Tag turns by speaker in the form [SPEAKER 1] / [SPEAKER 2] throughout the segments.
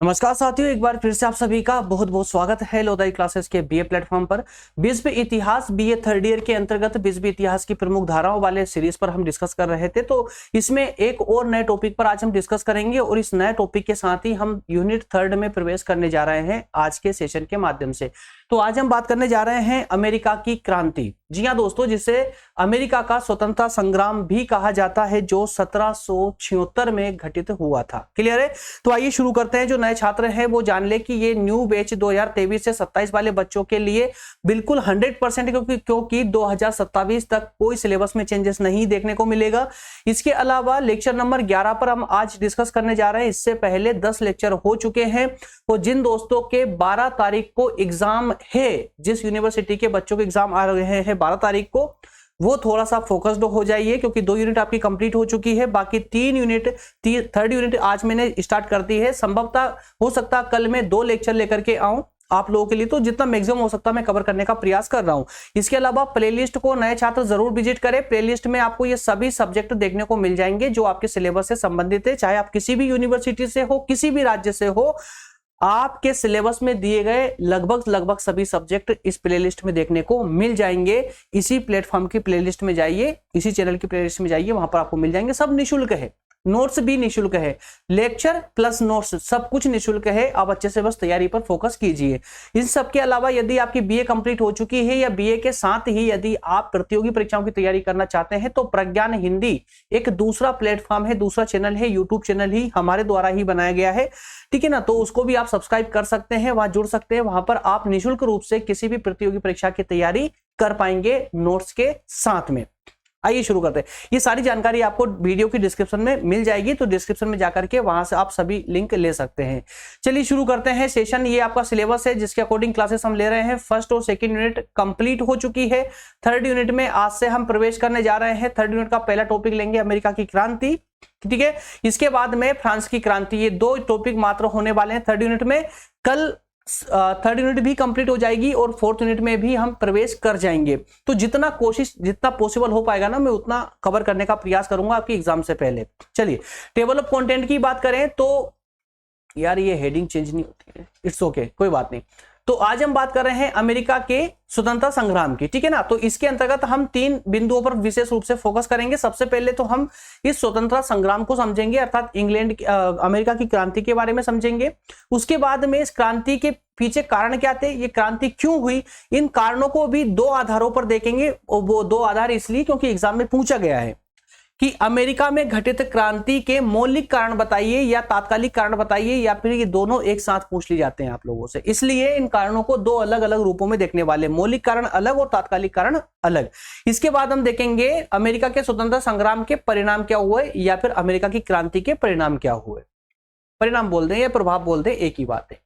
[SPEAKER 1] नमस्कार साथियों, एक बार फिर से आप सभी का बहुत बहुत स्वागत है लोदाई क्लासेस के बीए प्लेटफॉर्म पर। बीएसपी इतिहास बीए थर्ड ईयर के अंतर्गत बीएसपी इतिहास की प्रमुख धाराओं वाले सीरीज पर हम डिस्कस कर रहे थे। तो इसमें एक और नए टॉपिक पर आज हम डिस्कस करेंगे और इस नए टॉपिक के साथ ही हम यूनिट थर्ड में प्रवेश करने जा रहे हैं आज के सेशन के माध्यम से। तो आज हम बात करने जा रहे हैं अमेरिका की क्रांति। जी हाँ दोस्तों, जिसे अमेरिका का स्वतंत्रता संग्राम भी कहा जाता है, जो 1776 में घटित हुआ था। क्लियर है? तो आइए शुरू करते हैं। जो नए छात्र हैं वो जान ले कि ये न्यू बैच 2023 से 27 वाले बच्चों के लिए बिल्कुल 100% क्योंकि 2027 तक कोई सिलेबस में चेंजेस नहीं देखने को मिलेगा। इसके अलावा लेक्चर नंबर 11 पर हम आज डिस्कस करने जा रहे हैं। इससे पहले 10 लेक्चर हो चुके हैं। तो जिन दोस्तों के 12 तारीख को एग्जाम है, जिस यूनिवर्सिटी के बच्चों के एग्जाम आ रहे हैं 12 तारीख को, वो थोड़ा सा फोकस्ड हो जाइए क्योंकि 2 यूनिट आपकी कंप्लीट हो चुकी है। बाकी 3 यूनिट, थर्ड यूनिट आज मैंने स्टार्ट कर दी है। संभवतः हो सकता कल मैं 2 लेक्चर लेकर के आऊं आप लोगों के लिए, तो जितना मैक्सिमम हो सकता है मैं कवर करने का प्रयास कर रहा हूं। इसके अलावा प्लेलिस्ट को नए छात्र जरूर विजिट करें। प्लेलिस्ट में आपको ये सभी सब्जेक्ट देखने को मिल जाएंगे जो आपके सिलेबस से संबंधित है। चाहे आप किसी भी यूनिवर्सिटी से हो, किसी भी राज्य से हो, आपके सिलेबस में दिए गए लगभग सभी सब्जेक्ट इस प्लेलिस्ट में देखने को मिल जाएंगे। इसी प्लेटफॉर्म की प्लेलिस्ट में जाइए, इसी चैनल की प्लेलिस्ट में जाइए, वहां पर आपको मिल जाएंगे। सब निशुल्क है, नोट्स भी निशुल्क है, लेक्चर प्लस नोट्स सब कुछ निशुल्क है। आप अच्छे से बस तैयारी पर फोकस कीजिए। इन सब के अलावा यदि आपकी बीए कंप्लीट हो चुकी है या बीए के साथ ही यदि आप प्रतियोगी परीक्षाओं की तैयारी करना चाहते हैं तो प्रज्ञान हिंदी एक दूसरा प्लेटफॉर्म है, दूसरा चैनल है, यूट्यूब चैनल ही हमारे द्वारा ही बनाया गया है। ठीक है ना? तो उसको भी आप सब्सक्राइब कर सकते हैं, वहां जुड़ सकते हैं। वहां पर आप निःशुल्क रूप से किसी भी प्रतियोगी परीक्षा की तैयारी कर पाएंगे नोट्स के साथ में। आइए शुरू करते हैं। ये सारी जानकारी आपको वीडियो की डिस्क्रिप्शन में मिल जाएगी, तो डिस्क्रिप्शन में जाकर के वहां से आप सभी लिंक ले सकते हैं। चलिए शुरू करते हैं सेशन। ये आपका सिलेबस है जिसके अकॉर्डिंग क्लासेस हम ले रहे हैं। फर्स्ट और सेकंड यूनिट कंप्लीट हो चुकी है। थर्ड यूनिट में आज से हम प्रवेश करने जा रहे हैं। थर्ड यूनिट का पहला टॉपिक लेंगे अमेरिका की क्रांति। ठीक है, इसके बाद में फ्रांस की क्रांति। ये 2 टॉपिक मात्र होने वाले हैं थर्ड यूनिट में। कल थर्ड यूनिट भी कंप्लीट हो जाएगी और फोर्थ यूनिट में भी हम प्रवेश कर जाएंगे। तो जितना पॉसिबल हो पाएगा ना, मैं उतना कवर करने का प्रयास करूंगा आपकी एग्जाम से पहले। चलिए, टेबल ऑफ कंटेंट की बात करें तो यार ये हेडिंग चेंज नहीं होती है, इट्स ओके, कोई बात नहीं। तो आज हम बात कर रहे हैं अमेरिका के स्वतंत्रता संग्राम की। ठीक है ना? तो इसके अंतर्गत हम 3 बिंदुओं पर विशेष रूप से फोकस करेंगे। सबसे पहले तो हम इस स्वतंत्रता संग्राम को समझेंगे, अर्थात अमेरिका की क्रांति के बारे में समझेंगे। उसके बाद में इस क्रांति के पीछे कारण क्या थे, ये क्रांति क्यों हुई, इन कारणों को भी 2 आधारों पर देखेंगे। और वो 2 आधार इसलिए क्योंकि एग्जाम में पूछा गया है कि अमेरिका में घटित क्रांति के मौलिक कारण बताइए या तात्कालिक कारण बताइए, या फिर ये दोनों एक साथ पूछ लिए जाते हैं आप लोगों से। इसलिए इन कारणों को 2 अलग अलग रूपों में देखने वाले, मौलिक कारण अलग और तात्कालिक कारण अलग। इसके बाद हम देखेंगे अमेरिका के स्वतंत्रता संग्राम के परिणाम क्या हुए या फिर अमेरिका की क्रांति के परिणाम क्या हुए। परिणाम बोल दें या प्रभाव बोल दें, एक ही बात है।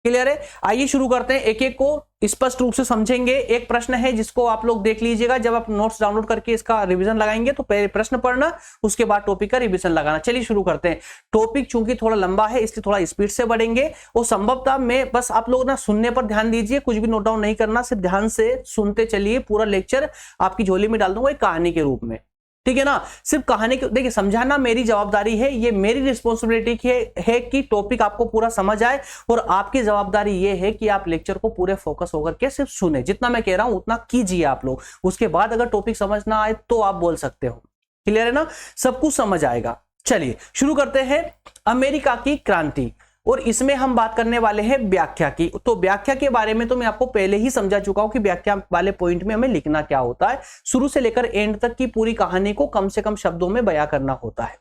[SPEAKER 1] क्लियर है? आइए शुरू करते हैं, एक एक को स्पष्ट रूप से समझेंगे। एक प्रश्न है जिसको आप लोग देख लीजिएगा जब आप नोट्स डाउनलोड करके इसका रिवीजन लगाएंगे, तो पहले प्रश्न पढ़ना, उसके बाद टॉपिक का रिवीजन लगाना। चलिए शुरू करते हैं। टॉपिक चूंकि थोड़ा लंबा है इसलिए थोड़ा स्पीड से बढ़ेंगे और संभवतः मैं बस आप लोग ना सुनने पर ध्यान दीजिए, कुछ भी नोट डाउन नहीं करना, सिर्फ ध्यान से सुनते चलिए। पूरा लेक्चर आपकी झोली में डाल दूंगा एक कहानी के रूप में। ठीक है ना? सिर्फ कहानी के, देखिए समझाना मेरी जवाबदारी है, ये मेरी रिस्पॉन्सिबिलिटी है कि टॉपिक आपको पूरा समझ आए, और आपकी जवाबदारी ये है कि आप लेक्चर को पूरे फोकस होकर के सिर्फ सुने। जितना मैं कह रहा हूं उतना कीजिए आप लोग। उसके बाद अगर टॉपिक समझ ना आए तो आप बोल सकते हो। क्लियर है ना? सब कुछ समझ आएगा। चलिए शुरू करते हैं अमेरिका की क्रांति, और इसमें हम बात करने वाले हैं व्याख्या की। तो व्याख्या के बारे में तो मैं आपको पहले ही समझा चुका हूं कि व्याख्या वाले पॉइंट में हमें लिखना क्या होता है। शुरू से लेकर एंड तक की पूरी कहानी को कम से कम शब्दों में बयां करना होता है।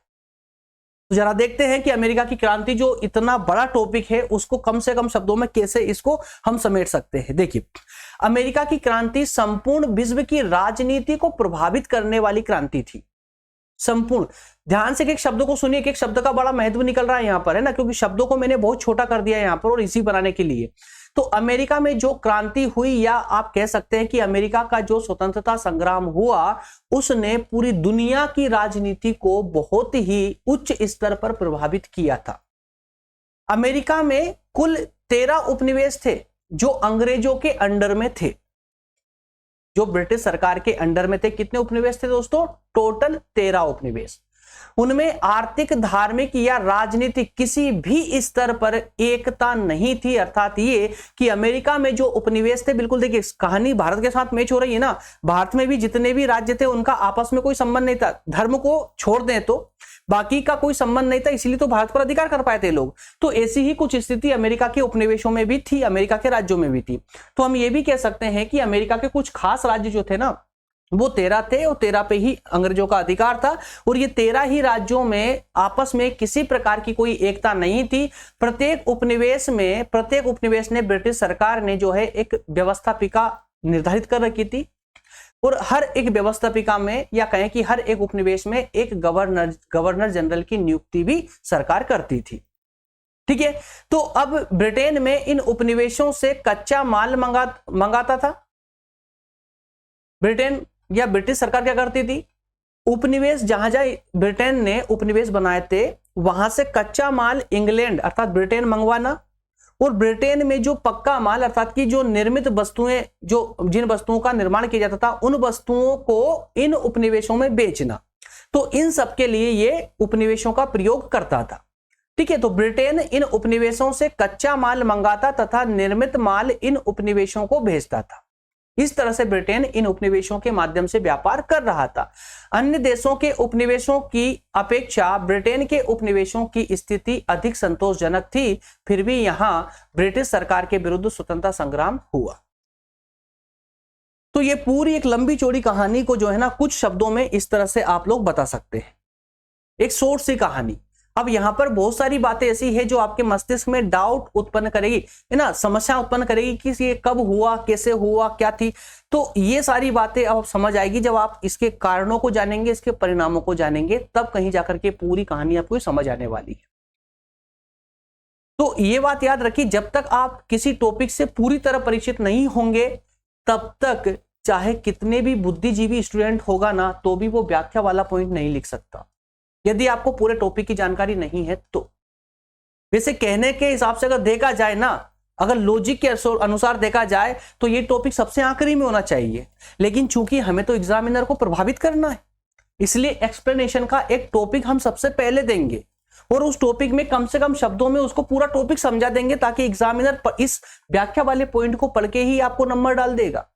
[SPEAKER 1] तो जरा देखते हैं कि अमेरिका की क्रांति जो इतना बड़ा टॉपिक है उसको कम से कम शब्दों में कैसे इसको हम समेट सकते हैं। देखिए, अमेरिका की क्रांति संपूर्ण विश्व की राजनीति को प्रभावित करने वाली क्रांति थी। संपूर्ण, ध्यान से एक शब्दों को सुनिए, एक शब्द का बड़ा महत्व निकल रहा है यहां पर, है ना, क्योंकि शब्दों को मैंने बहुत छोटा कर दिया है यहां पर और इसी बनाने के लिए। तो अमेरिका में जो क्रांति हुई, या आप कह सकते हैं कि अमेरिका का जो स्वतंत्रता संग्राम हुआ, उसने पूरी दुनिया की राजनीति को बहुत ही उच्च स्तर पर प्रभावित किया था। अमेरिका में कुल 13 उपनिवेश थे जो अंग्रेजों के अंडर में थे, जो ब्रिटिश सरकार के अंडर में थे। कितने उपनिवेश थे दोस्तों? टोटल 13 उपनिवेश। उनमें आर्थिक, धार्मिक या राजनीतिक किसी भी स्तर पर एकता नहीं थी। अर्थात ये कि अमेरिका में जो उपनिवेश थे, बिल्कुल देखिए कहानी भारत के साथ मैच हो रही है ना, भारत में भी जितने भी राज्य थे उनका आपस में कोई संबंध नहीं था, धर्म को छोड़ दें तो बाकी का कोई संबंध नहीं था, इसीलिए तो भारत पर अधिकार कर पाए थे लोग। तो ऐसी ही कुछ स्थिति अमेरिका के उपनिवेशों में भी थी, अमेरिका के राज्यों में भी थी। तो हम ये भी कह सकते हैं कि अमेरिका के कुछ खास राज्य जो थे ना वो 13 थे और 13 पे ही अंग्रेजों का अधिकार था, और ये 13 ही राज्यों में आपस में किसी प्रकार की कोई एकता नहीं थी। प्रत्येक उपनिवेश ने ब्रिटिश सरकार ने जो है एक व्यवस्थापिका निर्धारित कर रखी थी, और हर एक व्यवस्थापिका में या कहें कि हर एक उपनिवेश में एक गवर्नर जनरल की नियुक्ति भी सरकार करती थी। ठीक है, तो अब ब्रिटेन में इन उपनिवेशों से कच्चा माल मंगाता था। ब्रिटेन या ब्रिटिश सरकार क्या करती थी, उपनिवेश जहां जहां ब्रिटेन ने उपनिवेश बनाए थे वहां से कच्चा माल इंग्लैंड अर्थात ब्रिटेन मंगवाना, और ब्रिटेन में जो पक्का माल अर्थात की जो निर्मित वस्तुएं, जो जिन वस्तुओं का निर्माण किया जाता था उन वस्तुओं को इन उपनिवेशों में बेचना। तो इन सब के लिए ये उपनिवेशों का प्रयोग करता था। ठीक है, तो ब्रिटेन इन उपनिवेशों से कच्चा माल मंगाता तथा निर्मित माल इन उपनिवेशों को भेजता था। इस तरह से ब्रिटेन इन उपनिवेशों के माध्यम से व्यापार कर रहा था। अन्य देशों के उपनिवेशों की अपेक्षा ब्रिटेन के उपनिवेशों की स्थिति अधिक संतोषजनक थी, फिर भी यहां ब्रिटिश सरकार के विरुद्ध स्वतंत्रता संग्राम हुआ। तो ये पूरी एक लंबी चौड़ी कहानी को जो है ना कुछ शब्दों में इस तरह से आप लोग बता सकते हैं, एक शॉर्ट सी कहानी। अब यहां पर बहुत सारी बातें ऐसी है जो आपके मस्तिष्क में डाउट उत्पन्न करेगी, है ना, समस्या उत्पन्न करेगी कि ये कब हुआ, कैसे हुआ, क्या थी। तो ये सारी बातें अब समझ आएगी जब आप इसके कारणों को जानेंगे, इसके परिणामों को जानेंगे, तब कहीं जाकर के पूरी कहानी आपको समझ आने वाली है। तो ये बात याद रखिए, जब तक आप किसी टॉपिक से पूरी तरह परिचित नहीं होंगे तब तक चाहे कितने भी बुद्धिजीवी स्टूडेंट होगा ना तो भी वो व्याख्या वाला पॉइंट नहीं लिख सकता यदि आपको पूरे टॉपिक की जानकारी नहीं है तो। वैसे कहने के हिसाब से अगर देखा जाए ना, अगर लॉजिक के अनुसार देखा जाए तो ये टॉपिक सबसे आखिरी में होना चाहिए, लेकिन चूंकि हमें तो एग्जामिनर को प्रभावित करना है इसलिए एक्सप्लेनेशन का एक टॉपिक हम सबसे पहले देंगे, और उस टॉपिक में कम से कम शब्दों में उसको पूरा टॉपिक समझा देंगे, ताकि एग्जामिनर इस व्याख्या वाले पॉइंट को पढ़ के ही आपको नंबर डाल देगा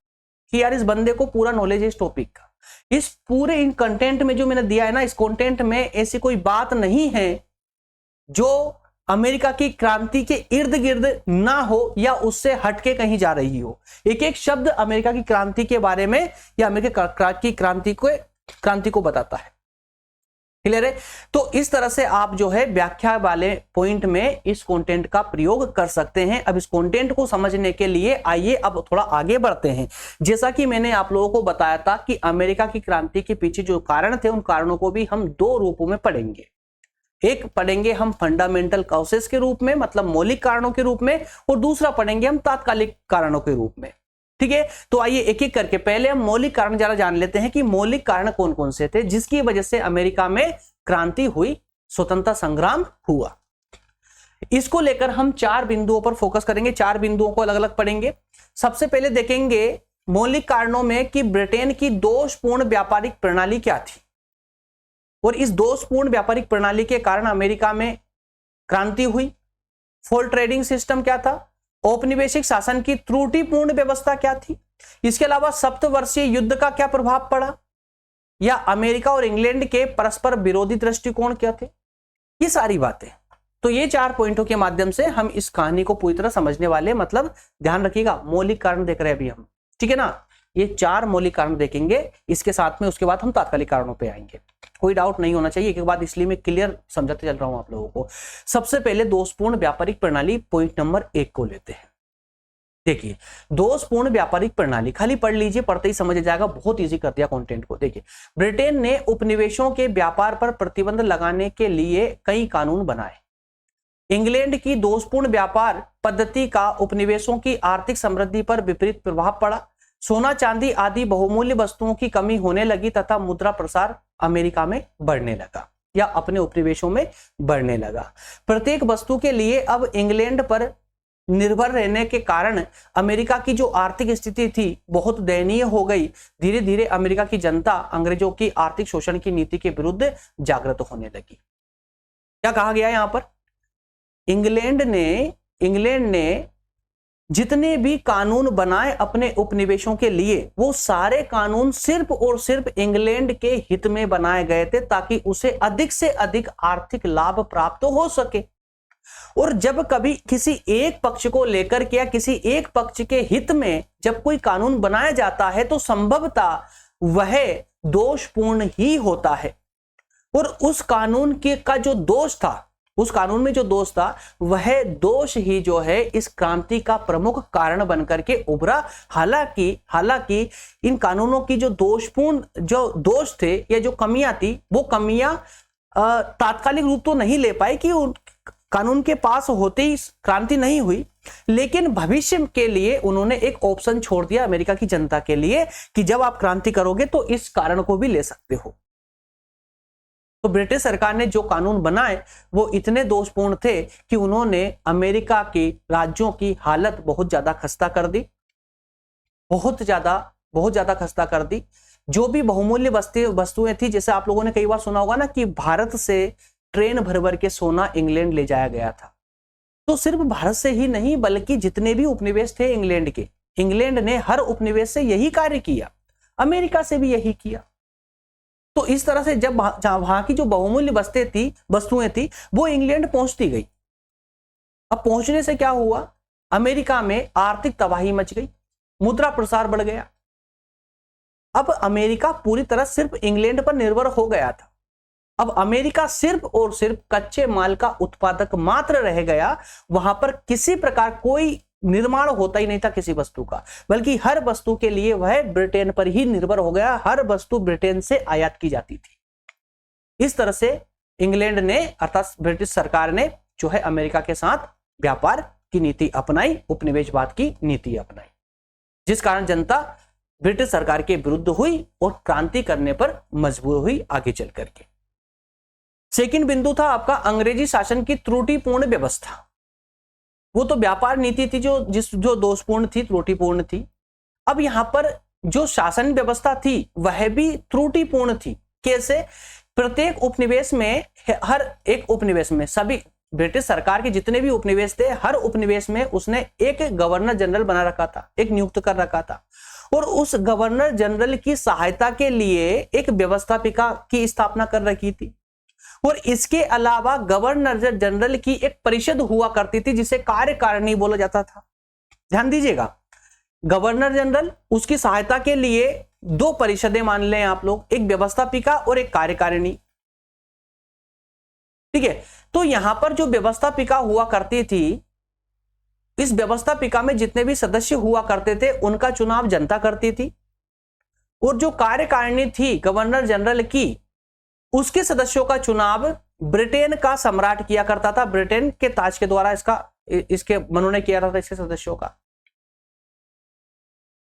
[SPEAKER 1] कि यार इस बंदे को पूरा नॉलेज है इस टॉपिक का। इस पूरे इन कंटेंट में जो मैंने दिया है ना, इस कंटेंट में ऐसी कोई बात नहीं है जो अमेरिका की क्रांति के इर्द गिर्द ना हो या उससे हटके कहीं जा रही हो। एक एक शब्द अमेरिका की क्रांति के बारे में या अमेरिका की क्रांति को बताता है। क्लियर है? तो इस तरह से आप जो है व्याख्या वाले पॉइंट में इस कंटेंट का प्रयोग कर सकते हैं। अब इस कंटेंट को समझने के लिए आइए अब थोड़ा आगे बढ़ते हैं। जैसा कि मैंने आप लोगों को बताया था कि अमेरिका की क्रांति के पीछे जो कारण थे उन कारणों को भी हम दो रूपों में पढ़ेंगे। एक पढ़ेंगे हम फंडामेंटल कॉजेस के रूप में, मतलब मौलिक कारणों के रूप में, और दूसरा पढ़ेंगे हम तात्कालिक कारणों के रूप में। ठीक है, तो आइए एक एक करके पहले हम मौलिक कारण जरा जान लेते हैं कि मौलिक कारण कौन कौन से थे जिसकी वजह से अमेरिका में क्रांति हुई, स्वतंत्रता संग्राम हुआ। इसको लेकर हम 4 बिंदुओं पर फोकस करेंगे, 4 बिंदुओं को अलग अलग पढ़ेंगे। सबसे पहले देखेंगे मौलिक कारणों में कि ब्रिटेन की दोषपूर्ण व्यापारिक प्रणाली क्या थी, और इस दोषपूर्ण व्यापारिक प्रणाली के कारण अमेरिका में क्रांति हुई। फॉल ट्रेडिंग सिस्टम क्या था, औपनिवेशिक शासन की त्रुटिपूर्ण व्यवस्था क्या थी, इसके अलावा सप्तवर्षीय युद्ध का क्या प्रभाव पड़ा, या अमेरिका और इंग्लैंड के परस्पर विरोधी दृष्टिकोण क्या थे, ये सारी बातें। तो ये 4 पॉइंटों के माध्यम से हम इस कहानी को पूरी तरह समझने वाले, मतलब ध्यान रखिएगा मौलिक कारण देख रहे हैं अभी हम, ठीक है ना। ये 4 मौलिक कारण देखेंगे, इसके साथ में उसके बाद हम तात्कालिक कारणों पे आएंगे। कोई डाउट नहीं होना चाहिए, एक बात इसलिए मैं क्लियर समझाते चल रहा हूं आप लोगों को। सबसे पहले दोषपूर्ण व्यापारिक प्रणाली, पॉइंट नंबर 1 को लेते हैं। देखिए दोषपूर्ण व्यापारिक प्रणाली खाली पढ़ लीजिए, पढ़ते ही समझ जाएगा, बहुत इजी कर दिया कंटेंट को। देखिए ब्रिटेन ने उपनिवेशों के व्यापार पर प्रतिबंध लगाने के लिए कई कानून बनाए। इंग्लैंड की दोषपूर्ण व्यापार पद्धति का उपनिवेशों की आर्थिक समृद्धि पर विपरीत प्रभाव पड़ा। सोना चांदी आदि बहुमूल्य वस्तुओं की कमी होने लगी तथा मुद्रा प्रसार अमेरिका में बढ़ने लगा या अपने उपनिवेशों में बढ़ने लगा। प्रत्येक वस्तु के लिए अब इंग्लैंड पर निर्भर रहने के कारण अमेरिका की जो आर्थिक स्थिति थी बहुत दयनीय हो गई। धीरे धीरे अमेरिका की जनता अंग्रेजों की आर्थिक शोषण की नीति के विरुद्ध जागृत होने लगी। क्या कहा गया यहां पर? इंग्लैंड ने जितने भी कानून बनाए अपने उपनिवेशों के लिए, वो सारे कानून सिर्फ और सिर्फ इंग्लैंड के हित में बनाए गए थे, ताकि उसे अधिक से अधिक आर्थिक लाभ प्राप्त हो सके। और जब कभी किसी एक पक्ष को लेकर के या किसी एक पक्ष के हित में जब कोई कानून बनाया जाता है तो संभवतः वह दोषपूर्ण ही होता है। और उस कानून के का जो दोष था, उस कानून में जो दोष था, वह दोष ही जो है इस क्रांति का प्रमुख कारण बनकर के उभरा। हालांकि इन कानूनों की जो दोषपूर्ण जो दोष थे या जो कमियां थी, वो कमियां तात्कालिक रूप तो नहीं ले पाई कि कानून के पास होते ही क्रांति नहीं हुई, लेकिन भविष्य के लिए उन्होंने एक ऑप्शन छोड़ दिया अमेरिका की जनता के लिए कि जब आप क्रांति करोगे तो इस कारण को भी ले सकते हो। तो ब्रिटिश सरकार ने जो कानून बनाए वो इतने दोषपूर्ण थे कि उन्होंने अमेरिका के राज्यों की हालत बहुत ज्यादा खस्ता कर दी, बहुत ज्यादा खस्ता कर दी। जो भी बहुमूल्य वस्तुएं थी, जैसे आप लोगों ने कई बार सुना होगा ना कि भारत से ट्रेन भर भर के सोना इंग्लैंड ले जाया गया था। तो सिर्फ भारत से ही नहीं बल्कि जितने भी उपनिवेश थे इंग्लैंड के, इंग्लैंड ने हर उपनिवेश से यही कार्य किया, अमेरिका से भी यही किया। तो इस तरह से जब वहां की जो बहुमूल्य वस्तुएं थी वो इंग्लैंड पहुंचती गई। अब पहुंचने से क्या हुआ, अमेरिका में आर्थिक तबाही मच गई, मुद्रा प्रसार बढ़ गया। अब अमेरिका पूरी तरह सिर्फ इंग्लैंड पर निर्भर हो गया था। अब अमेरिका सिर्फ और सिर्फ कच्चे माल का उत्पादक मात्र रह गया। वहां पर किसी प्रकार कोई निर्माण होता ही नहीं था किसी वस्तु का, बल्कि हर वस्तु के लिए वह ब्रिटेन पर ही निर्भर हो गया। हर वस्तु ब्रिटेन से आयात की जाती थी। इस तरह से इंग्लैंड ने अर्थात ब्रिटिश सरकार ने जो है अमेरिका के साथ व्यापार की नीति अपनाई, उपनिवेशवाद की नीति अपनाई, जिस कारण जनता ब्रिटिश सरकार के विरुद्ध हुई और क्रांति करने पर मजबूर हुई आगे चल करके। सेकंड बिंदु था आपका अंग्रेजी शासन की त्रुटिपूर्ण व्यवस्था। वो तो व्यापार नीति थी जो दोषपूर्ण थी, त्रुटिपूर्ण थी। अब यहां पर जो शासन व्यवस्था थी वह भी त्रुटिपूर्ण थी। कैसे? प्रत्येक उपनिवेश में, हर एक उपनिवेश में, सभी ब्रिटिश सरकार के जितने भी उपनिवेश थे, हर उपनिवेश में उसने एक गवर्नर जनरल बना रखा था, एक नियुक्त कर रखा था। और उस गवर्नर जनरल की सहायता के लिए एक व्यवस्थापिका की स्थापना कर रखी थी। और इसके अलावा गवर्नर जनरल की एक परिषद हुआ करती थी जिसे कार्यकारिणी बोला जाता था। ध्यान दीजिएगा, गवर्नर जनरल, उसकी सहायता के लिए दो परिषदें मान लें आप लोग, एक व्यवस्थापिका और एक कार्यकारिणी। ठीक है, तो यहां पर जो व्यवस्थापिका हुआ करती थी, इस व्यवस्थापिका में जितने भी सदस्य हुआ करते थे उनका चुनाव जनता करती थी। और जो कार्यकारिणी थी गवर्नर जनरल की, उसके सदस्यों का चुनाव ब्रिटेन का सम्राट किया करता था। ब्रिटेन के ताज के द्वारा इसके मनोनयन किया जाता था इसके सदस्यों का।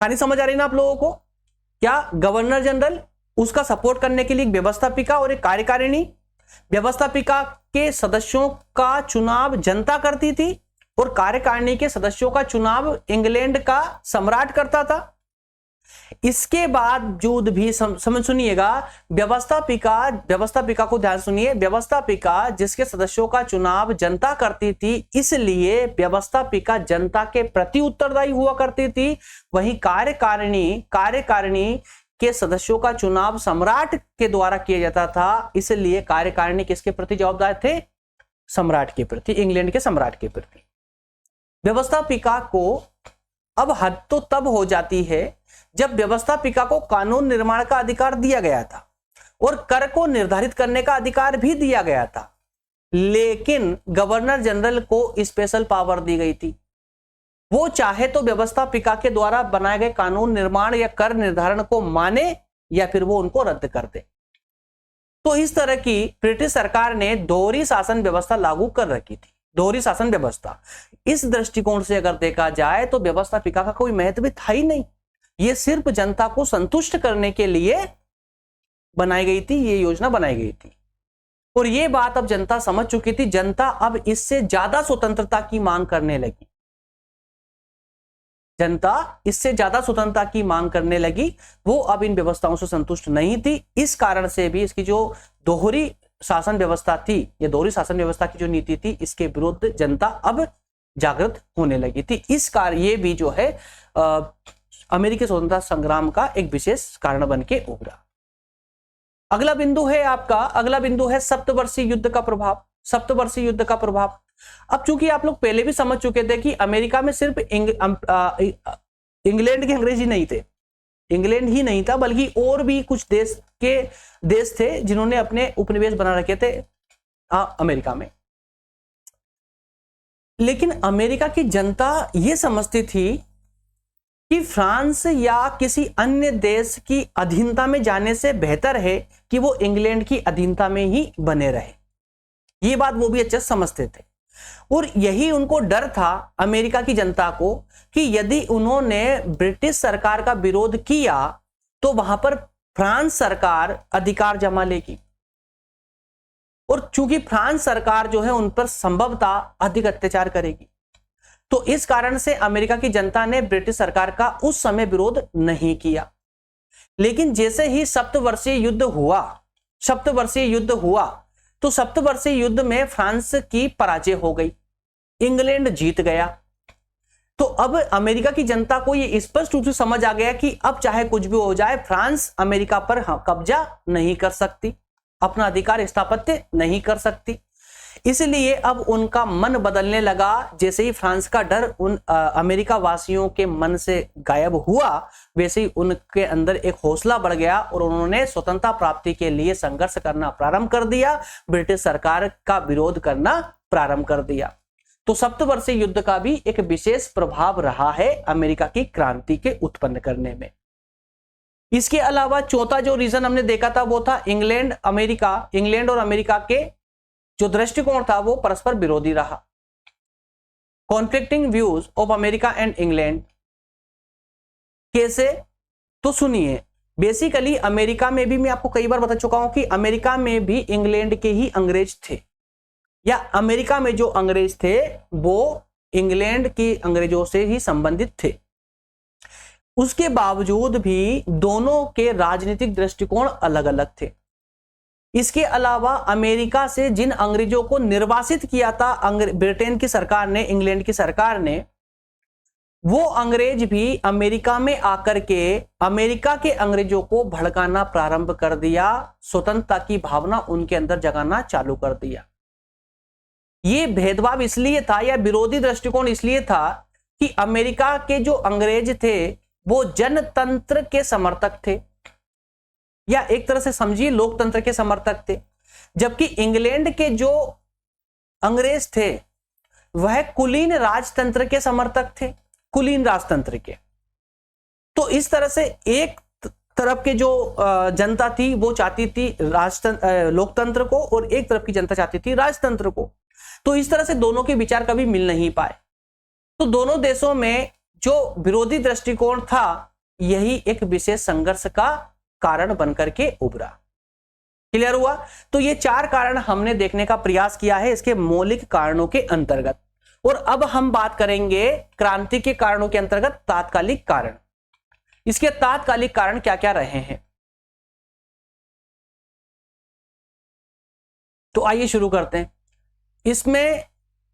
[SPEAKER 1] कहानी समझ आ रही ना आप लोगों को? क्या गवर्नर जनरल, उसका सपोर्ट करने के लिए एक व्यवस्थापिका और एक कार्यकारिणी। व्यवस्थापिका के सदस्यों का चुनाव जनता करती थी और कार्यकारिणी के सदस्यों का चुनाव इंग्लैंड का सम्राट करता था। इसके बावजूद भी समझ सुनिएगा, व्यवस्थापिका को ध्यान सुनिए, व्यवस्थापिका जिसके सदस्यों का चुनाव जनता करती थी, इसलिए व्यवस्थापिका जनता के प्रति उत्तरदायी हुआ करती थी। वहीं कार्यकारिणी के सदस्यों का चुनाव सम्राट के द्वारा किया जाता था, इसलिए कार्यकारिणी किसके प्रति जवाबदार थे? सम्राट के प्रति, इंग्लैंड के सम्राट के प्रति। व्यवस्थापिका को अब हद तो तब हो जाती है जब व्यवस्थापिका को कानून निर्माण का अधिकार दिया गया था और कर को निर्धारित करने का अधिकार भी दिया गया था, लेकिन गवर्नर जनरल को स्पेशल पावर दी गई थी। वो चाहे तो व्यवस्थापिका के द्वारा बनाए गए कानून निर्माण या कर निर्धारण को माने या फिर वो उनको रद्द कर दे। तो इस तरह की ब्रिटिश सरकार ने दोहरी शासन व्यवस्था लागू कर रखी थी। दोहरी शासन व्यवस्था, इस दृष्टिकोण से अगर देखा जाए तो व्यवस्थापिका का कोई महत्व था ही नहीं। ये सिर्फ जनता को संतुष्ट करने के लिए बनाई गई थी, ये योजना बनाई गई थी। और ये बात अब जनता समझ चुकी थी। जनता अब इससे ज्यादा स्वतंत्रता की मांग करने लगी। जनता इससे ज्यादा स्वतंत्रता की मांग करने लगी, वो अब इन व्यवस्थाओं से संतुष्ट नहीं थी। इस कारण से भी इसकी जो दोहरी शासन व्यवस्था थी, ये दोहरी शासन व्यवस्था की जो नीति थी, इसके विरुद्ध जनता अब जागृत होने लगी थी। इस कार्य ये भी जो है अमेरिकी स्वतंत्रता संग्राम का एक विशेष कारण बन के उभरा। अगला बिंदु है आपका, अगला बिंदु है सप्तवर्षीय युद्ध का प्रभाव। सप्तवर्षीय युद्ध का प्रभाव, अब चूंकि आप लोग पहले भी समझ चुके थे कि अमेरिका में सिर्फ इंग्लैंड के अंग्रेजी नहीं थे, इंग्लैंड ही नहीं था, बल्कि और भी कुछ देश थे जिन्होंने अपने उपनिवेश बना रखे थे अमेरिका में। लेकिन अमेरिका की जनता यह समझती थी कि फ्रांस या किसी अन्य देश की अधीनता में जाने से बेहतर है कि वो इंग्लैंड की अधीनता में ही बने रहे। ये बात वो भी अच्छे समझते थे, और यही उनको डर था अमेरिका की जनता को कि यदि उन्होंने ब्रिटिश सरकार का विरोध किया तो वहां पर फ्रांस सरकार अधिकार जमा लेगी, और चूंकि फ्रांस सरकार जो है उन पर संभवतः अधिक अत्याचार करेगी। तो इस कारण से अमेरिका की जनता ने ब्रिटिश सरकार का उस समय विरोध नहीं किया। लेकिन जैसे ही सप्तवर्षीय युद्ध हुआ तो सप्तवर्षीय युद्ध में फ्रांस की पराजय हो गई, इंग्लैंड जीत गया। तो अब अमेरिका की जनता को यह स्पष्ट रूप से समझ आ गया कि अब चाहे कुछ भी हो जाए, फ्रांस अमेरिका पर कब्जा नहीं कर सकती, अपना अधिकार स्थापित नहीं कर सकती। इसलिए अब उनका मन बदलने लगा। जैसे ही फ्रांस का डर उन अमेरिका वासियों के मन से गायब हुआ, वैसे ही उनके अंदर एक हौसला बढ़ गया और उन्होंने स्वतंत्रता प्राप्ति के लिए संघर्ष करना प्रारंभ कर दिया, ब्रिटिश सरकार का विरोध करना प्रारंभ कर दिया। तो सप्तवर्षीय युद्ध का भी एक विशेष प्रभाव रहा है अमेरिका की क्रांति के उत्पन्न करने में। इसके अलावा चौथा जो रीजन हमने देखा था वो था इंग्लैंड और अमेरिका के जो दृष्टिकोण था वो परस्पर विरोधी रहा। Conflicting views of America and England कैसे, तो सुनिए। बेसिकली अमेरिका में भी मैं आपको कई बार बता चुका हूं कि अमेरिका में भी इंग्लैंड के ही अंग्रेज थे, या अमेरिका में जो अंग्रेज थे वो इंग्लैंड के अंग्रेजों से ही संबंधित थे। उसके बावजूद भी दोनों के राजनीतिक दृष्टिकोण अलग अलग थे। इसके अलावा अमेरिका से जिन अंग्रेजों को निर्वासित किया था ब्रिटेन की सरकार ने, इंग्लैंड की सरकार ने, वो अंग्रेज भी अमेरिका में आकर के अमेरिका के अंग्रेजों को भड़काना प्रारंभ कर दिया, स्वतंत्रता की भावना उनके अंदर जगाना चालू कर दिया। ये भेदभाव इसलिए था, या विरोधी दृष्टिकोण इसलिए था कि अमेरिका के जो अंग्रेज थे वो जनतंत्र के समर्थक थे, या एक तरह से समझिए लोकतंत्र के समर्थक थे, जबकि इंग्लैंड के जो अंग्रेज थे वह कुलीन राजतंत्र के समर्थक थे, कुलीन राजतंत्र के। तो इस तरह से एक तरफ के जो जनता थी वो चाहती थी लोकतंत्र को, और एक तरफ की जनता चाहती थी राजतंत्र को। तो इस तरह से दोनों के विचार कभी मिल नहीं पाए। तो दोनों देशों में जो विरोधी दृष्टिकोण था यही एक विशेष संघर्ष का कारण बनकर के उभरा। क्लियर हुआ? तो ये चार कारण हमने देखने का प्रयास किया है इसके मौलिक कारणों के अंतर्गत। और अब हम बात करेंगे क्रांति के कारणों के अंतर्गत तात्कालिक कारण। इसके तात्कालिक कारण क्या क्या रहे हैं, तो आइए शुरू करते हैं। इसमें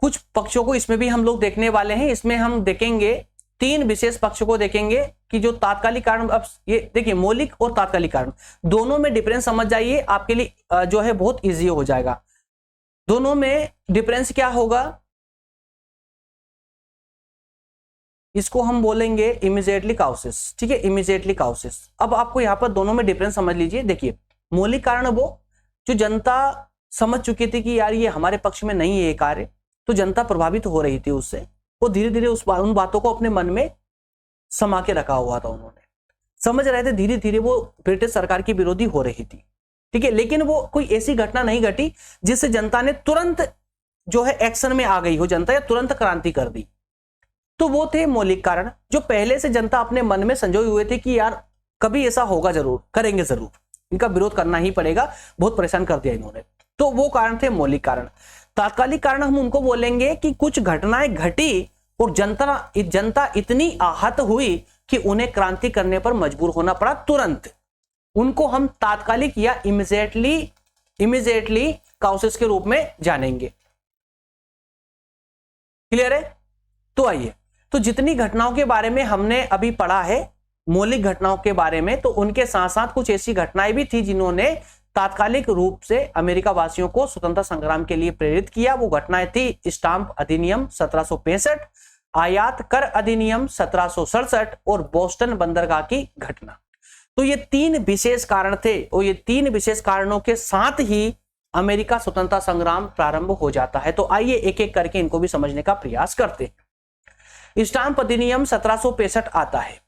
[SPEAKER 1] कुछ पक्षों को इसमें भी हम लोग देखने वाले हैं। इसमें हम देखेंगे तीन विशेष पक्षों को देखेंगे कि जो तात्कालिक कारण, अब ये देखिए मौलिक और तात्कालिक कारण दोनों में डिफरेंस समझ जाइए, आपके लिए जो है बहुत इजी हो जाएगा। दोनों में डिफरेंस क्या होगा, इसको हम बोलेंगे इमीडिएटली कॉजेस। ठीक है, इमीडिएटली कॉजेस। अब आपको यहां पर दोनों में डिफरेंस समझ लीजिए। देखिए मौलिक कारण वो जो जनता समझ चुकी थी कि यार ये हमारे पक्ष में नहीं है ये कार्य, तो जनता प्रभावित हो रही थी उससे, वो धीरे धीरे उन बातों को अपने मन में समा के रखा हुआ था। उन्होंने समझ रहे थे धीरे धीरे वो ब्रिटिश सरकार की विरोधी हो रही थी। ठीक है, लेकिन वो कोई ऐसी घटना नहीं घटी जिससे जनता ने तुरंत जो है एक्शन में आ गई हो जनता, या तुरंत क्रांति कर दी। तो वो थे मौलिक कारण जो पहले से जनता अपने मन में संजोए हुए थे कि यार कभी ऐसा होगा, जरूर करेंगे, जरूर इनका विरोध करना ही पड़ेगा, बहुत परेशान कर दिया इन्होंने। तो वो कारण थे मौलिक कारण। तात्कालिक कारण हम उनको बोलेंगे कि कुछ घटनाएं घटी और जनता इतनी आहत हुई कि उन्हें क्रांति करने पर मजबूर होना पड़ा तुरंत। उनको हम तात्कालिक या इमीडिएटली काउसेस के रूप में जानेंगे। क्लियर है? तो आइए, तो जितनी घटनाओं के बारे में हमने अभी पढ़ा है, मौलिक घटनाओं के बारे में, तो उनके साथ साथ कुछ ऐसी घटनाएं भी थी जिन्होंने तात्कालिक रूप से अमेरिका वासियों को स्वतंत्रता संग्राम के लिए प्रेरित किया। वो घटनाएं थी स्टाम्प अधिनियम 1765, आयात कर अधिनियम 1767 और बोस्टन बंदरगाह की घटना। तो ये तीन विशेष कारण थे और ये तीन विशेष कारणों के साथ ही अमेरिका स्वतंत्रता संग्राम प्रारंभ हो जाता है। तो आइए एक एक करके इनको भी समझने का प्रयास करते हैं। स्टाम्प अधिनियम 1765 आता है।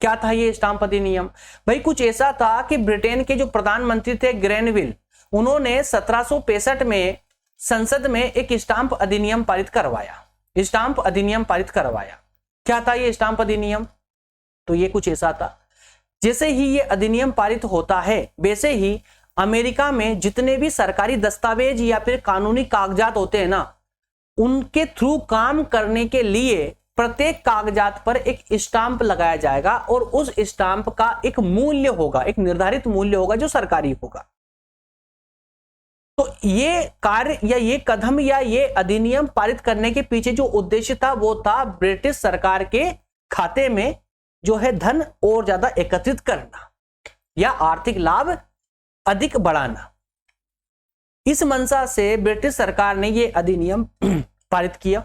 [SPEAKER 1] क्या था ये स्टाम्प अधिनियम? भाई कुछ ऐसा था कि ब्रिटेन के जो प्रधानमंत्री थे ग्रेनविल, उन्होंने 1765 में संसद में एक स्टाम्प अधिनियम पारित करवाया। स्टाम्प अधिनियम पारित करवाया। क्या था ये स्टाम्प अधिनियम? तो ये कुछ ऐसा था, जैसे ही ये अधिनियम पारित होता है वैसे ही अमेरिका में जितने भी सरकारी दस्तावेज या फिर कानूनी कागजात होते हैं ना, उनके थ्रू काम करने के लिए प्रत्येक कागजात पर एक स्टाम्प लगाया जाएगा और उस स्टाम्प का एक मूल्य होगा, एक निर्धारित मूल्य होगा जो सरकारी होगा। तो ये कार्य या ये कदम या ये अधिनियम पारित करने के पीछे जो उद्देश्य था वो था ब्रिटिश सरकार के खाते में जो है धन और ज्यादा एकत्रित करना या आर्थिक लाभ अधिक बढ़ाना। इस मंशा से ब्रिटिश सरकार ने ये अधिनियम पारित किया।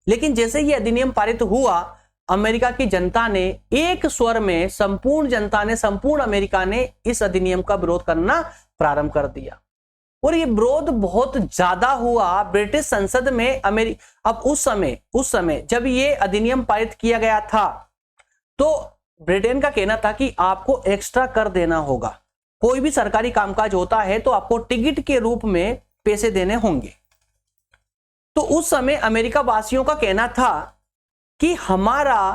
[SPEAKER 1] लेकिन जैसे ये अधिनियम पारित हुआ, अमेरिका की जनता ने एक स्वर में, संपूर्ण जनता ने, संपूर्ण अमेरिका ने इस अधिनियम का विरोध करना प्रारंभ कर दिया और ये विरोध बहुत ज्यादा हुआ ब्रिटिश संसद में। अब उस समय जब ये अधिनियम पारित किया गया था तो ब्रिटेन का कहना था कि आपको एक्स्ट्रा कर देना होगा। कोई भी सरकारी कामकाज होता है तो आपको टिकट के रूप में पैसे देने होंगे। तो उस समय अमेरिका वासियों का कहना था कि हमारा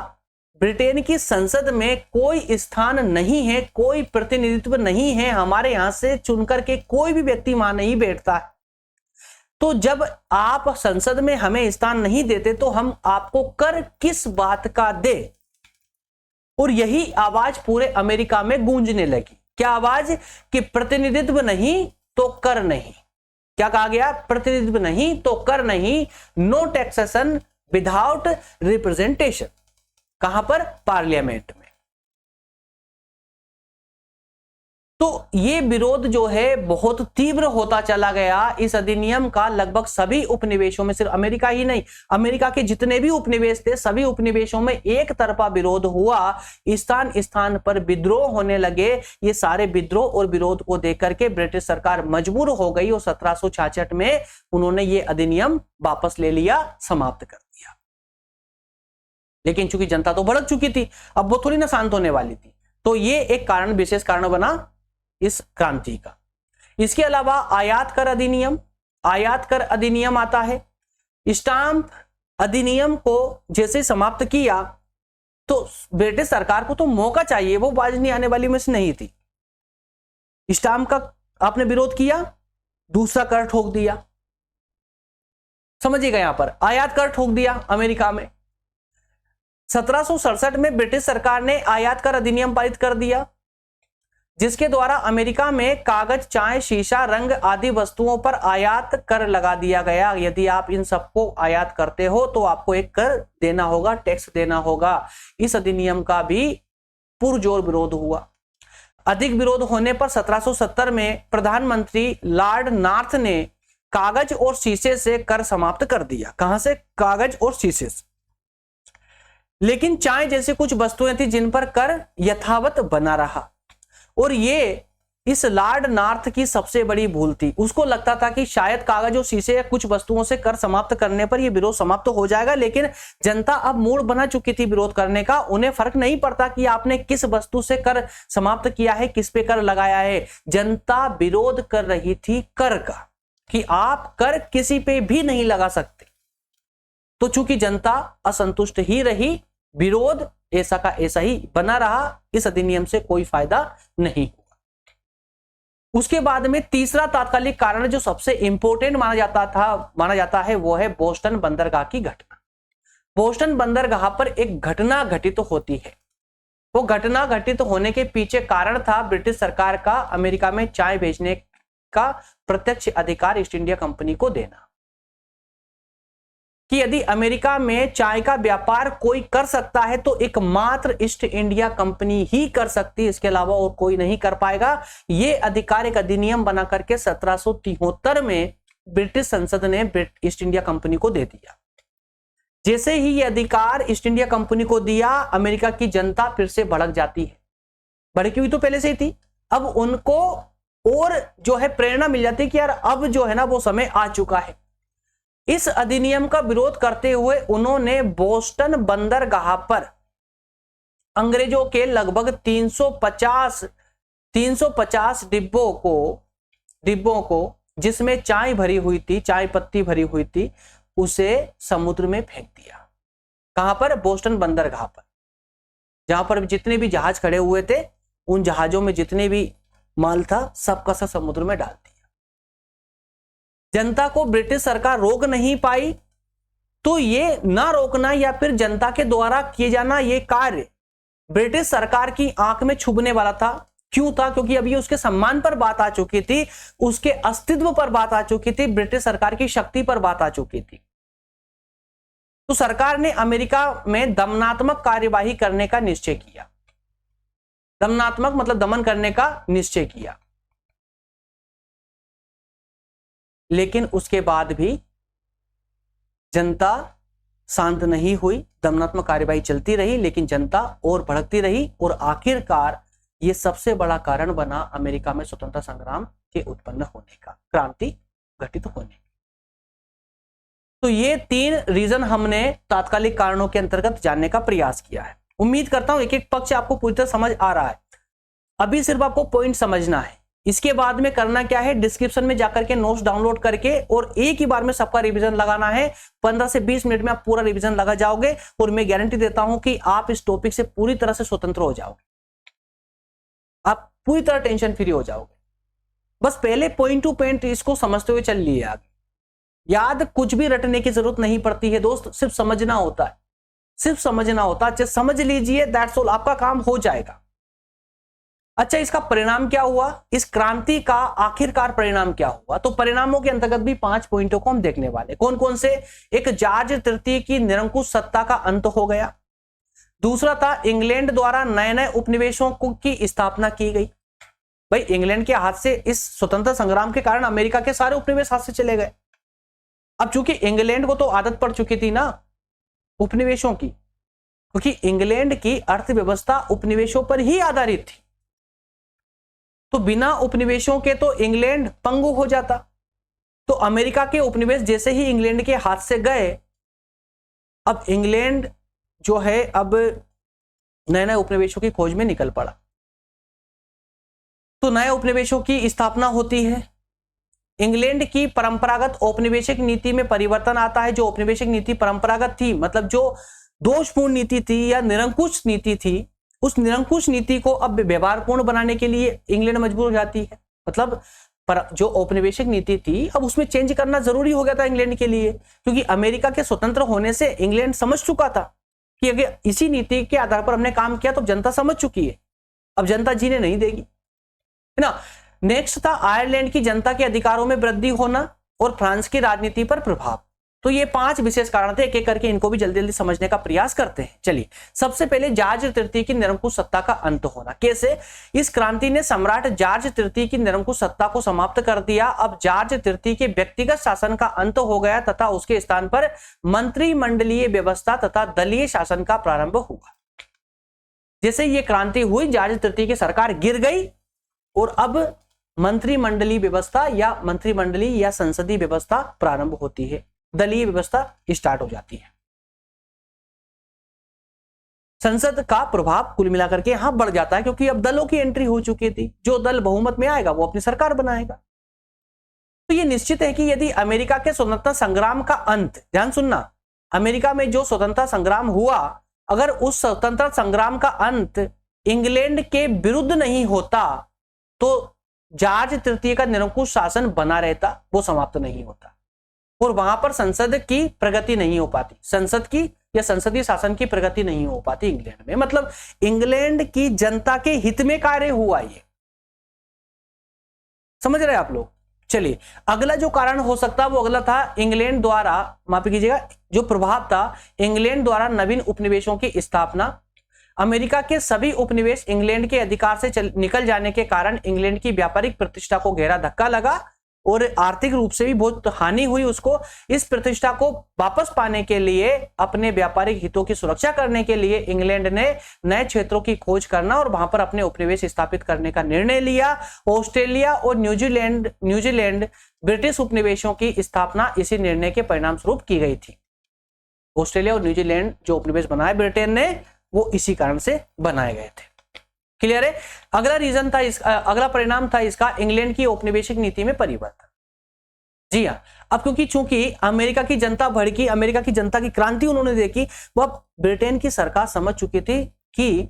[SPEAKER 1] ब्रिटेन की संसद में कोई स्थान नहीं है, कोई प्रतिनिधित्व नहीं है, हमारे यहां से चुनकर के कोई भी व्यक्ति वहां नहीं बैठता है। तो जब आप संसद में हमें स्थान नहीं देते तो हम आपको कर किस बात का दे? और यही आवाज पूरे अमेरिका में गूंजने लगी। क्या आवाज? कि प्रतिनिधित्व नहीं तो कर नहीं। क्या कहा गया? प्रतिनिधित्व नहीं तो कर नहीं। No taxation without representation. कहां पर? पार्लियामेंट में। तो ये विरोध जो है बहुत तीव्र होता चला गया इस अधिनियम का। लगभग सभी उपनिवेशों में, सिर्फ अमेरिका ही नहीं, अमेरिका के जितने भी उपनिवेश थे सभी उपनिवेशों में एक तरफा विरोध हुआ। स्थान स्थान पर विद्रोह होने लगे। ये सारे विद्रोह और विरोध को देख करके ब्रिटिश सरकार मजबूर हो गई और 1766 में उन्होंने ये अधिनियम वापस ले लिया, समाप्त कर दिया। लेकिन चूंकि जनता तो भड़क चुकी थी, अब वो थोड़ी ना शांत होने वाली थी। तो ये एक कारण, विशेष कारण बना इस क्रांति का। इसके अलावा आयात कर अधिनियम आता है। स्टाम्प अधिनियम को जैसे समाप्त किया तो ब्रिटिश सरकार को तो मौका चाहिए, वो बाज नहीं आने वाली में से नहीं थी। स्टाम्प का आपने विरोध किया, दूसरा कर ठोक दिया। समझिएगा, यहां पर आयात कर ठोक दिया अमेरिका में। 1767 में ब्रिटिश सरकार ने आयात कर अधिनियम पारित कर दिया, जिसके द्वारा अमेरिका में कागज, चाय, शीशा, रंग आदि वस्तुओं पर आयात कर लगा दिया गया। यदि आप इन सबको आयात करते हो तो आपको एक कर देना होगा, टैक्स देना होगा। इस अधिनियम का भी पुरजोर विरोध हुआ। अधिक विरोध होने पर 1770 में प्रधानमंत्री लॉर्ड नॉर्थ ने कागज और शीशे से कर समाप्त कर दिया। कहां से? कागज और शीशे से। लेकिन चाय जैसी कुछ वस्तुएं थी जिन पर कर यथावत बना रहा। और ये इस लॉर्ड नॉर्थ की सबसे बड़ी भूल थी। उसको लगता था कि शायद कागज और शीशे या कुछ वस्तुओं से कर समाप्त करने पर यह विरोध समाप्त हो जाएगा, लेकिन जनता अब मूड बना चुकी थी विरोध करने का। उन्हें फर्क नहीं पड़ता कि आपने किस वस्तु से कर समाप्त किया है, किस पे कर लगाया है। जनता विरोध कर रही थी कर का, कि आप कर किसी पे भी नहीं लगा सकते। तो चूंकि जनता असंतुष्ट ही रही, विरोध ऐसा का ऐसा ही बना रहा, इस अधिनियम से कोई फायदा नहीं हुआ। उसके बाद में तीसरा तात्कालिक कारण जो सबसे इंपॉर्टेंट माना जाता है वो है बोस्टन बंदरगाह की घटना। बोस्टन बंदरगाह पर एक घटना घटित होती है। वो घटना घटित होने के पीछे कारण था ब्रिटिश सरकार का अमेरिका में चाय भेजने का प्रत्यक्ष अधिकार ईस्ट इंडिया कंपनी को देना, कि यदि अमेरिका में चाय का व्यापार कोई कर सकता है तो एकमात्र ईस्ट इंडिया कंपनी ही कर सकती है, इसके अलावा और कोई नहीं कर पाएगा। यह अधिकार एक अधिनियम बना करके 1773 में ब्रिटिश संसद ने ईस्ट इंडिया कंपनी को दे दिया। जैसे ही यह अधिकार ईस्ट इंडिया कंपनी को दिया, अमेरिका की जनता फिर से भड़क जाती है। भड़की हुई तो पहले से ही थी, अब उनको और जो है प्रेरणा मिल जाती है कि यार अब जो है ना वो समय आ चुका है। इस अधिनियम का विरोध करते हुए उन्होंने बोस्टन बंदरगाह पर अंग्रेजों के लगभग 350 डिब्बों को जिसमें चाय भरी हुई थी, चाय पत्ती भरी हुई थी, उसे समुद्र में फेंक दिया। कहां पर? बोस्टन बंदरगाह पर, जहां पर जितने भी जहाज खड़े हुए थे उन जहाजों में जितने भी माल था सबका सब समुद्र में डाल दिया। जनता को ब्रिटिश सरकार रोक नहीं पाई, तो ये ना रोकना या फिर जनता के द्वारा किए जाना ये कार्य ब्रिटिश सरकार की आंख में छुपने वाला था। क्यों था? क्योंकि अभी उसके सम्मान पर बात आ चुकी थी, उसके अस्तित्व पर बात आ चुकी थी, ब्रिटिश सरकार की शक्ति पर बात आ चुकी थी। तो सरकार ने अमेरिका में दमनात्मक कार्यवाही करने का निश्चय किया। दमनात्मक मतलब दमन करने का निश्चय किया, लेकिन उसके बाद भी जनता शांत नहीं हुई। दमनात्मक कार्यवाही चलती रही, लेकिन जनता और भड़कती रही और आखिरकार यह सबसे बड़ा कारण बना अमेरिका में स्वतंत्रता संग्राम के उत्पन्न होने का, क्रांति घटित होने। तो ये 3 रीजन हमने तात्कालिक कारणों के अंतर्गत जानने का प्रयास किया है। उम्मीद करता हूं एक एक पक्ष आपको पूरी तरह समझ आ रहा है। अभी सिर्फ आपको पॉइंट समझना है। इसके बाद में करना क्या है, डिस्क्रिप्शन में जाकर के नोट्स डाउनलोड करके और एक ही बार में सबका रिवीजन लगाना है। 15 से 20 मिनट में आप पूरा रिवीजन लगा जाओगे और मैं गारंटी देता हूं कि आप इस टॉपिक से पूरी तरह से स्वतंत्र हो जाओगे। आप पूरी तरह टेंशन फ्री हो जाओगे। बस पहले पॉइंट टू पॉइंट इसको समझते हुए चल लिए आगे। याद कुछ भी रटने की जरूरत नहीं पड़ती है दोस्त, सिर्फ समझना होता है, सिर्फ समझना होता है। समझ लीजिए, दैट्स ऑल, आपका काम हो जाएगा। अच्छा, इसका परिणाम क्या हुआ? इस क्रांति का आखिरकार परिणाम क्या हुआ? तो परिणामों के अंतर्गत भी 5 पॉइंटों को हम देखने वाले। कौन कौन से? एक, जॉर्ज तृतीय की निरंकुश सत्ता का अंत हो गया। दूसरा था इंग्लैंड द्वारा नए नए उपनिवेशों की स्थापना की गई। भाई इंग्लैंड के हाथ से इस स्वतंत्रता संग्राम के कारण अमेरिका के सारे उपनिवेश हाथ से चले गए। अब चूंकि इंग्लैंड को तो आदत पड़ चुकी थी ना उपनिवेशों की, क्योंकि इंग्लैंड की अर्थव्यवस्था उपनिवेशों पर ही आधारित थी, तो बिना उपनिवेशों के तो इंग्लैंड पंगु हो जाता। तो अमेरिका के उपनिवेश जैसे ही इंग्लैंड के हाथ से गए, अब इंग्लैंड जो है अब नए नए उपनिवेशों की खोज में निकल पड़ा। तो नए उपनिवेशों की स्थापना होती है। इंग्लैंड की परंपरागत औपनिवेशिक नीति में परिवर्तन आता है। जो औपनिवेशिक नीति परंपरागत थी, मतलब जो दोषपूर्ण नीति थी या निरंकुश नीति थी, उस निरंकुश नीति को अब व्यवहारपूर्ण बनाने के लिए इंग्लैंड मजबूर हो जाती है। मतलब जो औपनिवेशिक नीति थी अब उसमें चेंज करना जरूरी हो गया था इंग्लैंड के लिए, क्योंकि अमेरिका के स्वतंत्र होने से इंग्लैंड समझ चुका था कि अगर इसी नीति के आधार पर हमने काम किया तो जनता समझ चुकी है, अब जनता जीने नहीं देगी, है ना। नेक्स्ट था आयरलैंड की जनता के अधिकारों में वृद्धि होना और फ्रांस की राजनीति पर प्रभाव। तो ये 5 विशेष कारण थे। एक एक करके इनको भी जल्दी जल्दी समझने का प्रयास करते हैं। चलिए, सबसे पहले जॉर्ज तृतीय की निरंकुश सत्ता का अंत होना। कैसे? इस क्रांति ने सम्राट जॉर्ज तृतीय की निरंकुश सत्ता को समाप्त कर दिया। अब जॉर्ज तृतीय के व्यक्तिगत शासन का अंत हो गया तथा उसके स्थान पर मंत्रिमंडलीय व्यवस्था तथा दलीय शासन का प्रारंभ हुआ। जैसे ये क्रांति हुई, जॉर्ज तृतीय की सरकार गिर गई और अब मंत्रिमंडलीय व्यवस्था या संसदीय व्यवस्था प्रारंभ होती है, दलीय व्यवस्था स्टार्ट हो जाती है। संसद का प्रभाव कुल मिलाकर के यहां बढ़ जाता है, क्योंकि अब दलों की एंट्री हो चुकी थी। जो दल बहुमत में आएगा वो अपनी सरकार बनाएगा। तो ये निश्चित है कि यदि अमेरिका के स्वतंत्रता संग्राम का अंत, ध्यान सुनना, अमेरिका में जो स्वतंत्रता संग्राम हुआ, अगर उस स्वतंत्रता संग्राम का अंत इंग्लैंड के विरुद्ध नहीं होता तो जॉर्ज तृतीय का निरंकुश शासन बना रहता, वो समाप्त नहीं होता। और वहां पर संसद की प्रगति नहीं हो पाती, संसद की या संसदीय शासन की प्रगति नहीं हो पाती इंग्लैंड में। मतलब इंग्लैंड की जनता के हित में कार्य हुआ ये, समझ रहे आप लोग। चलिए अगला जो कारण हो सकता है वो अगला था इंग्लैंड द्वारा, माफ कीजिएगा, जो प्रभाव था इंग्लैंड द्वारा नवीन उपनिवेशों की स्थापना। अमेरिका के सभी उपनिवेश इंग्लैंड के अधिकार से निकल जाने के कारण इंग्लैंड की व्यापारिक प्रतिष्ठा को गहरा धक्का लगा और आर्थिक रूप से भी बहुत हानि हुई उसको। इस प्रतिष्ठा को वापस पाने के लिए, अपने व्यापारिक हितों की सुरक्षा करने के लिए इंग्लैंड ने नए क्षेत्रों की खोज करना और वहां पर अपने उपनिवेश स्थापित करने का निर्णय लिया। ऑस्ट्रेलिया और न्यूजीलैंड ब्रिटिश उपनिवेशों की स्थापना इसी निर्णय के परिणाम स्वरूप की गई थी। ऑस्ट्रेलिया और न्यूजीलैंड जो उपनिवेश बनाए ब्रिटेन ने, वो इसी कारण से बनाए गए थे। क्लियर है। अगला रीजन था अगला परिणाम था इसका इंग्लैंड की औपनिवेशिक नीति में परिवर्तन। जी हाँ, अब क्योंकि चूंकि अमेरिका की जनता भड़की, अमेरिका की जनता की क्रांति उन्होंने देखी, वह ब्रिटेन की सरकार समझ चुकी थी कि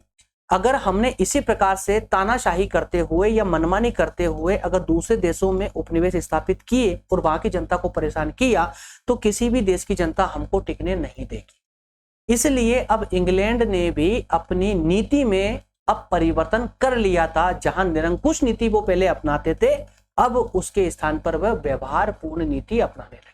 [SPEAKER 1] अगर हमने इसी प्रकार से तानाशाही करते हुए या मनमानी करते हुए अगर दूसरे देशों में उपनिवेश स्थापित किए और वहां की जनता को परेशान किया तो किसी भी देश की जनता हमको टिकने नहीं देगी। इसलिए अब इंग्लैंड ने भी अपनी नीति में अब परिवर्तन कर लिया था। जहां निरंकुश नीति वो पहले अपनाते थे, अब उसके स्थान पर वह व्यवहार पूर्ण नीति अपनाने लगे।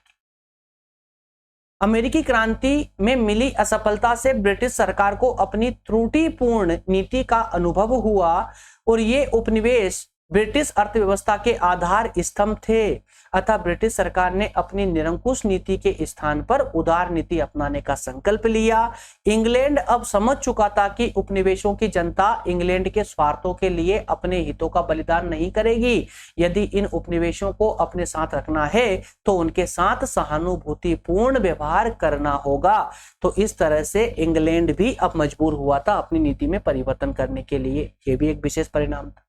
[SPEAKER 1] अमेरिकी क्रांति में मिली असफलता से ब्रिटिश सरकार को अपनी त्रुटिपूर्ण नीति का अनुभव हुआ और ये उपनिवेश ब्रिटिश अर्थव्यवस्था के आधार स्तंभ थे। अतः ब्रिटिश सरकार ने अपनी निरंकुश नीति के स्थान पर उदार नीति अपनाने का संकल्प लिया। इंग्लैंड अब समझ चुका था कि उपनिवेशों की जनता इंग्लैंड के स्वार्थों के लिए अपने हितों का बलिदान नहीं करेगी। यदि इन उपनिवेशों को अपने साथ रखना है तो उनके साथ सहानुभूतिपूर्ण व्यवहार करना होगा। तो इस तरह से इंग्लैंड भी अब मजबूर हुआ था अपनी नीति में परिवर्तन करने के लिए। यह भी एक विशेष परिणाम था।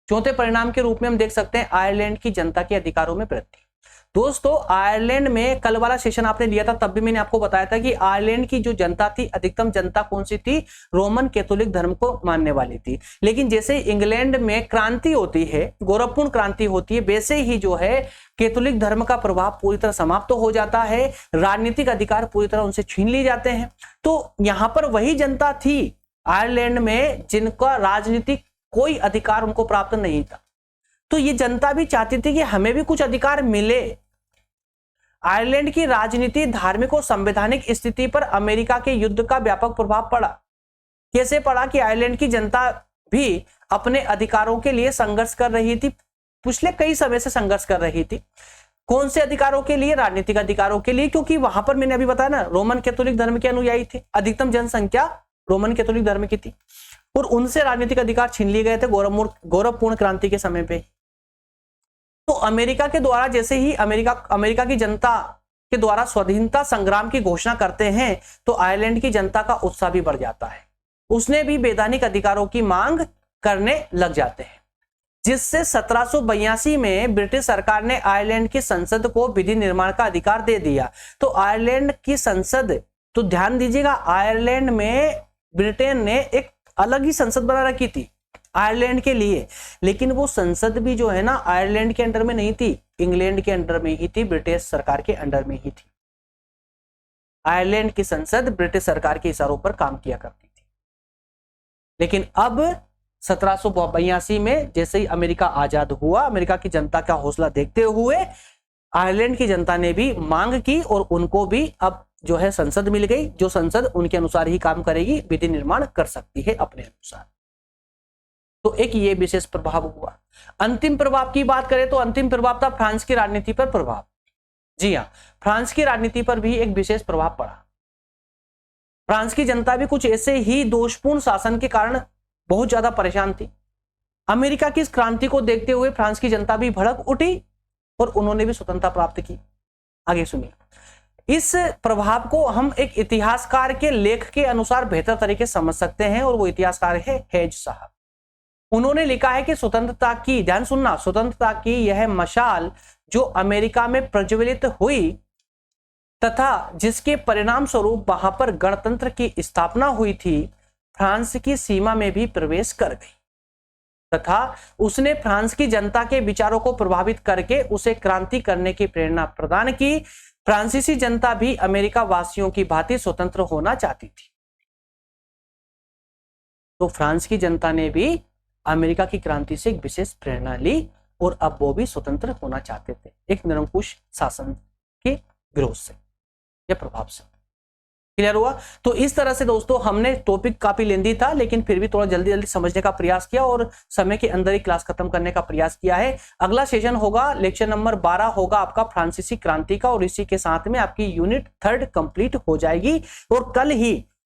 [SPEAKER 1] चौथे परिणाम के रूप में हम देख सकते हैं आयरलैंड की जनता के अधिकारों में वृद्धि। दोस्तों आयरलैंड में कल वाला सेशन आपने लिया था, तब भी मैंने आपको बताया था कि आयरलैंड की जो जनता थी, अधिकतम जनता कौन सी थी? रोमन कैथोलिक धर्म को मानने वाली थी। लेकिन जैसे इंग्लैंड में क्रांति होती है, गौरवपूर्ण क्रांति होती है, वैसे ही जो है कैथोलिक धर्म का प्रभाव पूरी तरह समाप्त हो जाता है, राजनीतिक अधिकार पूरी तरह उनसे छीन लिए जाते हैं। तो यहां पर वही जनता थी आयरलैंड में जिनका राजनीतिक कोई अधिकार उनको प्राप्त नहीं था। तो ये जनता भी चाहती थी कि हमें भी कुछ अधिकार मिले। आयरलैंड की राजनीति, धार्मिक और संवैधानिक स्थिति पर अमेरिका के युद्ध का व्यापक प्रभाव पड़ा। कैसे पड़ा कि आयरलैंड की जनता भी अपने अधिकारों के लिए संघर्ष कर रही थी, पिछले कई समय से संघर्ष कर रही थी। कौन से अधिकारों के लिए? राजनीतिक अधिकारों के लिए, क्योंकि वहां पर मैंने अभी बताया ना, रोमन कैथोलिक धर्म के अनुयायी थे, अधिकतम जनसंख्या रोमन कैथोलिक धर्म की थी और उनसे राजनीतिक अधिकार छीन लिए गए थे गौरवपूर्ण क्रांति के समय पे। तो अमेरिका के द्वारा जैसे ही अमेरिका की जनता के द्वारा स्वाधीनता संग्राम की घोषणा करते हैं तो आयरलैंड की जनता का उत्साह भी बढ़ जाता है। उसने भी वैधानिक अधिकारों की मांग करने लग जाते हैं, जिससे 1782 में ब्रिटिश सरकार ने आयरलैंड की संसद को विधि निर्माण का अधिकार दे दिया। तो आयरलैंड की संसद, तो ध्यान दीजिएगा, आयरलैंड में ब्रिटेन ने एक अलग ही संसद बना रखी थी आयरलैंड के लिए, लेकिन वो संसद भी जो है ना आयरलैंड के अंडर में नहीं थी, इंग्लैंड के अंडर में ही थी, ब्रिटिश सरकार के अंडर में ही थी। आयरलैंड की संसद ब्रिटिश सरकार के इशारों पर काम किया करती थी। लेकिन अब 1782 में जैसे ही अमेरिका आजाद हुआ, अमेरिका की जनता का हौसला देखते हुए आयरलैंड की जनता ने भी मांग की और उनको भी अब जो है संसद मिल गई, जो संसद उनके अनुसार ही काम करेगी, विधि निर्माण कर सकती है अपने अनुसार। तो एक ये विशेष प्रभाव हुआ। अंतिम प्रभाव की बात करें तो अंतिम प्रभाव था फ्रांस की राजनीति पर प्रभाव। जी हाँ, फ्रांस की राजनीति पर भी एक विशेष प्रभाव पड़ा। फ्रांस की जनता भी कुछ ऐसे ही दोषपूर्ण शासन के कारण बहुत ज्यादा परेशान थी। अमेरिका की इस क्रांति को देखते हुए फ्रांस की जनता भी भड़क उठी और उन्होंने भी स्वतंत्रता प्राप्त की। आगे सुनिए, इस प्रभाव को हम एक इतिहासकार के लेख के अनुसार बेहतर तरीके से समझ सकते हैं और वो इतिहासकार है हेज साहब। उन्होंने लिखा है कि स्वतंत्रता की, ध्यान सुनना, स्वतंत्रता की यह मशाल जो अमेरिका में प्रज्वलित हुई तथा जिसके परिणाम स्वरूप वहां पर गणतंत्र की स्थापना हुई थी, फ्रांस की सीमा में भी प्रवेश कर गई। तथा उसने फ्रांस की जनता के विचारों को प्रभावित करके उसे क्रांति करने की प्रेरणा प्रदान की। फ्रांसीसी जनता भी अमेरिका वासियों की भांति स्वतंत्र होना चाहती थी। तो फ्रांस की जनता ने भी अमेरिका की क्रांति से एक विशेष प्रेरणा ली और अब वो भी स्वतंत्र होना चाहते थे एक निरंकुश शासन के विरोध से या प्रभाव से। क्लियर हुआ? तो इस तरह से दोस्तों हमने टॉपिक काफी लेंदी था, लेकिन फिर भी थोड़ा जल्दी जल्दी समझने का प्रयास किया और समय के अंदर ही क्लास खत्म करने का प्रयास किया है। अगला सेशन होगा, लेक्चर नंबर 12 होगा आपका फ्रांसीसी क्रांति का, और इसी के साथ में आपकी यूनिट 3 कंप्लीट हो जाएगी। और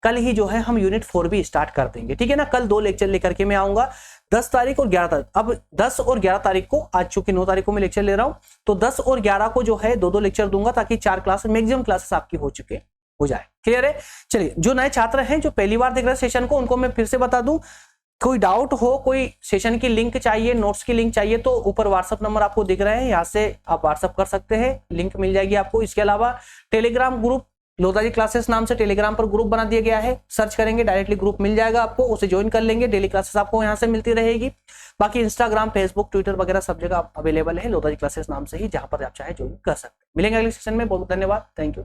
[SPEAKER 1] कल ही जो है हम यूनिट 4 भी स्टार्ट कर देंगे, ठीक है ना। कल 2 लेक्चर लेकर के मैं आऊंगा, 10 तारीख और 11 तारीख। अब 10 और 11 तारीख को, आज चूंकि 9 तारीख को मैं लेक्चर ले रहा हूं, तो 10 और 11 को जो है 2-2 लेक्चर दूंगा, ताकि 4 क्लास मैक्सिमम क्लासेस आपकी हो जाए। क्लियर है? चलिए, जो नए छात्र हैं जो पहली बार देख रहे हैं सेशन को, उनको मैं फिर से बता दूं, कोई डाउट हो, कोई सेशन की लिंक चाहिए, नोट्स की लिंक चाहिए, तो ऊपर व्हाट्सएप नंबर आपको दिख रहे हैं, यहां से आप व्हाट्सएप कर सकते हैं, लिंक मिल जाएगी आपको। इसके अलावा टेलीग्राम ग्रुप, लोधाजी क्लासेस नाम से टेलीग्राम पर ग्रुप बना दिया गया है, सर्च करेंगे डायरेक्टली ग्रुप मिल जाएगा आपको, उसे ज्वाइन कर लेंगे, डेली क्लासेस आपको यहां से मिलती रहेगी। बाकी इंस्टाग्राम, फेसबुक, ट्विटर वगैरह सब जगह अवेलेबल है लोधाजी क्लासेस नाम से ही, जहां पर आप चाहे ज्वाइन कर सकते हैं। मिलेंगे अगले सेशन में। बहुत धन्यवाद। Thank you.